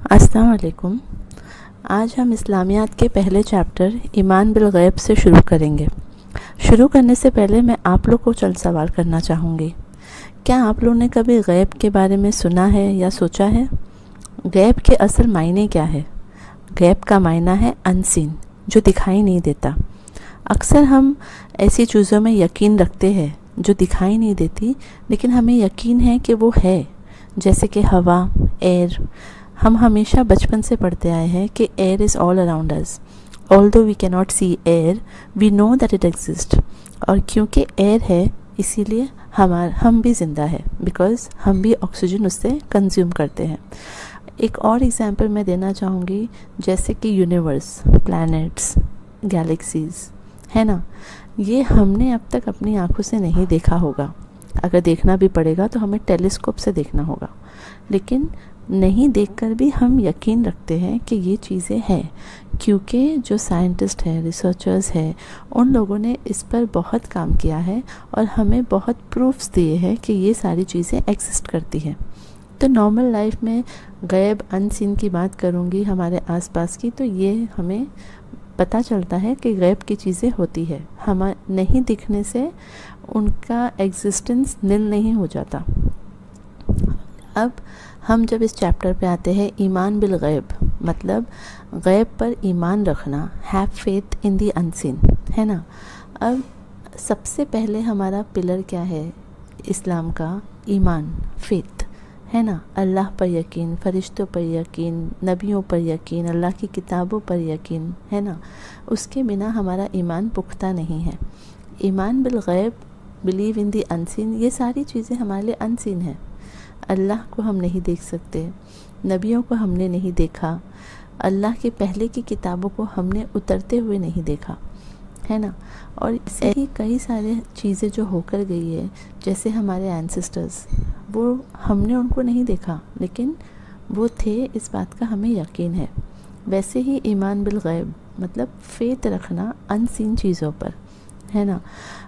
السلام علیکم۔ آج ہم اسلامیات کے پہلے چیپٹر ایمان بالغیب سے شروع کریں گے۔ شروع کرنے سے پہلے میں آپ لوگ کو چند سوال کرنا چاہوں گی۔ کیا آپ لوگوں نے کبھی غیب کے بارے میں سنا ہے یا سوچا ہے؟ غیب کے اصل معنی کیا ہے؟ غیب کا معنی ہے انسین، جو دکھائی نہیں دیتا۔ اکثر ہم ایسی چیزوں میں یقین رکھتے ہیں جو دکھائی نہیں دیتی، لیکن ہمیں یقین ہے کہ وہ ہے، جیسے کہ ہوا، ایئر۔ ہم ہمیشہ بچپن سے پڑھتے آئے ہیں کہ air is all around us. Although we cannot see air, we know that it exists. اور کیونکہ ایئر ہے اسی لیے ہم بھی زندہ ہے، بیکاز ہم بھی آکسیجن اس سے کنزیوم کرتے ہیں۔ ایک اور ایگزامپل میں دینا چاہوں گی، جیسے کہ یونیورس، پلانٹس، گیلیکسیز ہے نا، یہ ہم نے اب تک اپنی آنکھوں سے نہیں دیکھا ہوگا۔ اگر دیکھنا بھی پڑے گا تو ہمیں ٹیلیسکوپ سے دیکھنا ہوگا، لیکن نہیں دیکھ کر بھی ہم یقین رکھتے ہیں کہ یہ چیزیں ہیں، کیونکہ جو سائنٹسٹ ہیں، ریسرچرز ہیں، ان لوگوں نے اس پر بہت کام کیا ہے اور ہمیں بہت پروفز دیے ہیں کہ یہ ساری چیزیں ایگزسٹ کرتی ہیں۔ تو نارمل لائف میں غیب انسین کی بات کروں گی ہمارے آس پاس کی، تو یہ ہمیں پتہ چلتا ہے کہ غیب کی چیزیں ہوتی ہے، نہیں دکھنے سے ان کا ایگزسٹنس نل نہیں ہو جاتا۔ اب ہم جب اس چیپٹر پہ آتے ہیں، ایمان بالغیب مطلب غیب پر ایمان رکھنا، have faith in the unseen, ہے نا۔ اب سب سے پہلے ہمارا پلر کیا ہے اسلام کا؟ ایمان، فیتھ، ہے نا۔ اللہ پر یقین، فرشتوں پر یقین، نبیوں پر یقین، اللہ کی کتابوں پر یقین، ہے نا۔ اس کے بنا ہمارا ایمان پختہ نہیں ہے۔ ایمان بالغیب، بلیو ان دی انسین، یہ ساری چیزیں ہمارے لیے انسین ہیں۔ اللہ کو ہم نہیں دیکھ سکتے، نبیوں کو ہم نے نہیں دیکھا، اللہ کے پہلے کی کتابوں کو ہم نے اترتے ہوئے نہیں دیکھا، ہے نا۔ اور ایسے ہی کئی سارے چیزیں جو ہو کر گئی ہے، جیسے ہمارے اینسسٹرز، وہ ہم نے ان کو نہیں دیکھا، لیکن وہ تھے، اس بات کا ہمیں یقین ہے۔ ویسے ہی ایمان بالغیب مطلب فیتھ رکھنا انسین چیزوں پر، ہے نا۔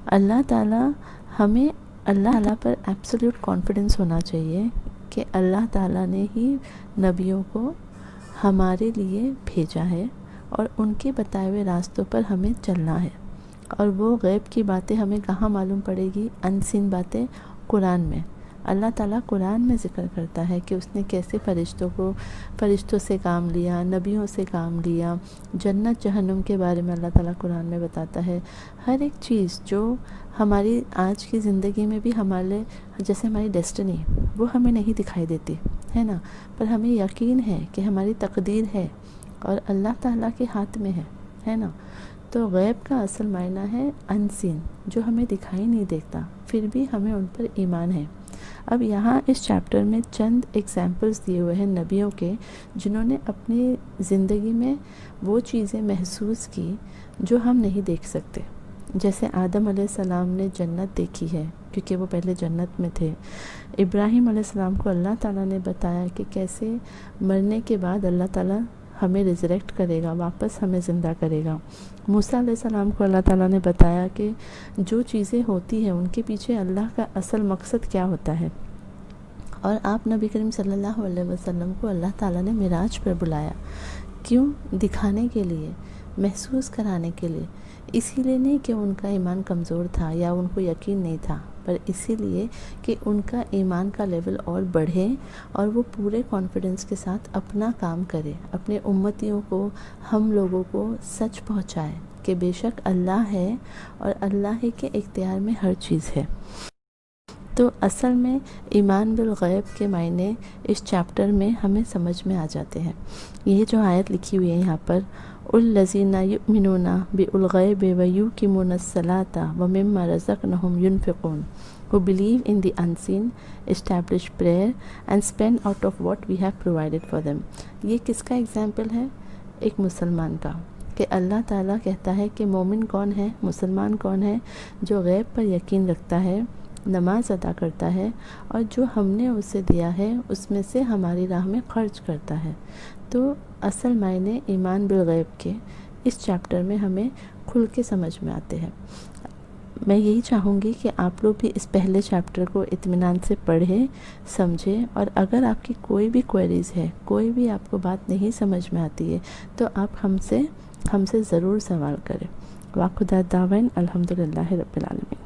اللہ تعالیٰ پر ایبسلیوٹ کانفیڈنس ہونا چاہیے کہ اللہ تعالیٰ نے ہی نبیوں کو ہمارے لیے بھیجا ہے اور ان کے بتائے ہوئے راستوں پر ہمیں چلنا ہے۔ اور وہ غیب کی باتیں ہمیں کہاں معلوم پڑے گی؟ انسین باتیں قرآن میں۔ اللہ تعالیٰ قرآن میں ذکر کرتا ہے کہ اس نے کیسے فرشتوں سے کام لیا، نبیوں سے کام لیا، جنت جہنم کے بارے میں اللہ تعالیٰ قرآن میں بتاتا ہے۔ ہر ایک چیز جو ہماری آج کی زندگی میں بھی ہمارے جیسے ہماری ڈیسٹنی، وہ ہمیں نہیں دکھائی دیتی، ہے نا، پر ہمیں یقین ہے کہ ہماری تقدیر ہے اور اللہ تعالیٰ کے ہاتھ میں ہے نا۔ تو غیب کا اصل معنی ہے انسین، جو ہمیں دکھائی نہیں دیتا، پھر بھی ہمیں ان پر ایمان ہے۔ اب یہاں اس چیپٹر میں چند ایگزامپلز دیے ہوئے ہیں نبیوں کے، جنہوں نے اپنی زندگی میں وہ چیزیں محسوس کی جو ہم نہیں دیکھ سکتے۔ جیسے آدم علیہ السلام نے جنت دیکھی ہے، کیونکہ وہ پہلے جنت میں تھے۔ ابراہیم علیہ السلام کو اللہ تعالیٰ نے بتایا کہ کیسے مرنے کے بعد اللہ تعالیٰ ہمیں ریزریکٹ کرے گا، واپس ہمیں زندہ کرے گا۔ موسیٰ علیہ السلام کو اللہ تعالیٰ نے بتایا کہ جو چیزیں ہوتی ہیں ان کے پیچھے اللہ کا اصل مقصد کیا ہوتا ہے۔ اور آپ نبی کریم صلی اللہ علیہ وسلم کو اللہ تعالیٰ نے معراج پر بلایا، کیوں؟ دکھانے کے لیے، محسوس کرانے کے لیے۔ اسی لیے نہیں کہ ان کا ایمان کمزور تھا یا ان کو یقین نہیں تھا، پر اسی لیے کہ ان کا ایمان کا لیول اور بڑھے اور وہ پورے کانفیڈنس کے ساتھ اپنا کام کرے، اپنے امتیوں کو، ہم لوگوں کو سچ پہنچائے کہ بے شک اللہ ہے اور اللہ ہی کے اختیار میں ہر چیز ہے۔ تو اصل میں ایمان بالغیب کے معنی اس چیپٹر میں ہمیں سمجھ میں آ جاتے ہیں۔ یہ جو آیت لکھی ہوئی ہے یہاں پر، الذین یؤمنون بالغیب ویقیمون الصلاۃ ومما رزقناہم ینفقون، who believe in the unseen, establish prayer and spend out of what we have provided for them۔ یہ کس کا ایگزامپل ہے؟ ایک مسلمان کا، کہ اللہ تعالیٰ کہتا ہے کہ مومن کون ہے، مسلمان کون ہے؟ جو غیب پر یقین رکھتا ہے، نماز ادا کرتا ہے اور جو ہم نے اسے دیا ہے اس میں سے ہماری راہ میں خرچ کرتا ہے۔ تو اصل معنی ایمان بالغیب کے اس چیپٹر میں ہمیں کھل کے سمجھ میں آتے ہیں۔ میں یہی چاہوں گی کہ آپ لوگ بھی اس پہلے چیپٹر کو اطمینان سے پڑھیں، سمجھیں، اور اگر آپ کی کوئی بھی کوئریز ہے، کوئی بھی آپ کو بات نہیں سمجھ میں آتی ہے تو آپ ہم سے ضرور سوال کریں۔ وَخُدَا دَعْوَانَ الحمدللہ رب العالمین۔